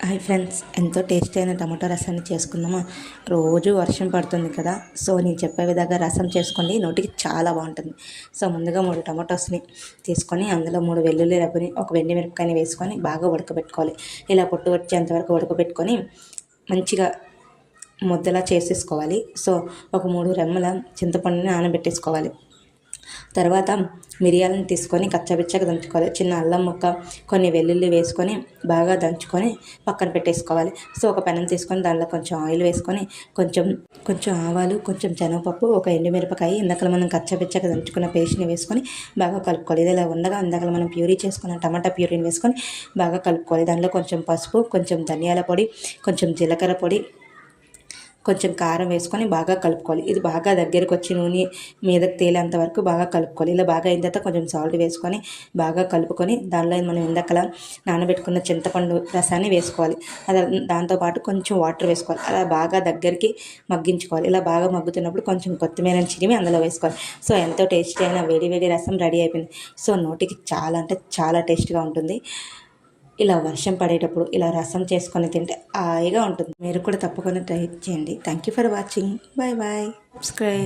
Hi friends, ఎంతో tasty అయిన tomato రసాన్ని చేసుకుందామా. రోజు వర్షం పడుతుంది కదా, సో నేను చెప్పే విధంగా రసం చేసుకోండి, నోటికి చాలా బాగుంటుంది. సో ముందుగా 3 టమాటోస్ని తీసుకొని అందులో 3 వెల్లుల్లి రబ్బని ఒక మిరపకాయని వేసుకొని బాగా ఉడకబెట్టుకోవాలి. ఇలా పొట్టు వచ్చేంత వరకు ఉడకబెట్టుకొని మంచిగా ముద్దలా చేసేసుకోవాలి. సో ఒక 3 రెమ్మల చింతపండుని నానబెట్టేసుకోవాలి. తర్వాత మిరియాలను తీసుకొని కచ్చపిచ్చగా దంచుకోవాలి. చిన్న అల్లం ముక్క, కొన్ని వెల్లుల్లి వేసుకొని బాగా దంచుకొని పక్కన పెట్టేసుకోవాలి. సో ఒక పెనం తీసుకొని దానిలో కొంచెం ఆయిల్ వేసుకొని కొంచెం ఆవాలు, కొంచెం శనగపప్పు, ఒక ఎండుమిరపకాయ, ఇందాక మనం కచ్చపిచ్చగా దంచుకున్న పేస్ట్ని వేసుకొని బాగా కలుపుకోవాలి. ఇది ఇలా ఉండగా ఇందాక మనం ప్యూరీ చేసుకున్న టమాటా ప్యూరీని వేసుకొని బాగా కలుపుకోవాలి. దానిలో కొంచెం పసుపు, కొంచెం ధనియాల పొడి, కొంచెం జీలకర్ర పొడి, కొంచెం కారం వేసుకొని బాగా కలుపుకోవాలి. ఇది బాగా దగ్గరకు వచ్చి నూనె మీదకి తేలేంత వరకు బాగా కలుపుకోవాలి. ఇలా బాగా అయిన తర్వాత కొంచెం సాల్ట్ వేసుకొని బాగా కలుపుకొని దానిలో మనం ఇందాకలా నానబెట్టుకున్న చింతపండు రసాన్ని వేసుకోవాలి. అది దాంతోపాటు కొంచెం వాటర్ వేసుకోవాలి. అలా బాగా దగ్గరికి మగ్గించుకోవాలి. ఇలా బాగా మగ్గుతున్నప్పుడు కొంచెం కొత్తిమీరని చిరిమి అందులో వేసుకోవాలి. సో ఎంతో టేస్టీ అయిన వేడి వేడి రసం రెడీ అయిపోయింది. సో నోటికి చాలా అంటే చాలా టేస్ట్గా ఉంటుంది. ఇలా వర్షం పడేటప్పుడు ఇలా రసం చేసుకొని తింటే హాయిగా ఉంటుంది. మీరు కూడా తప్పకుండా ట్రై చేయండి. Thank you for watching. Bye bye. Subscribe.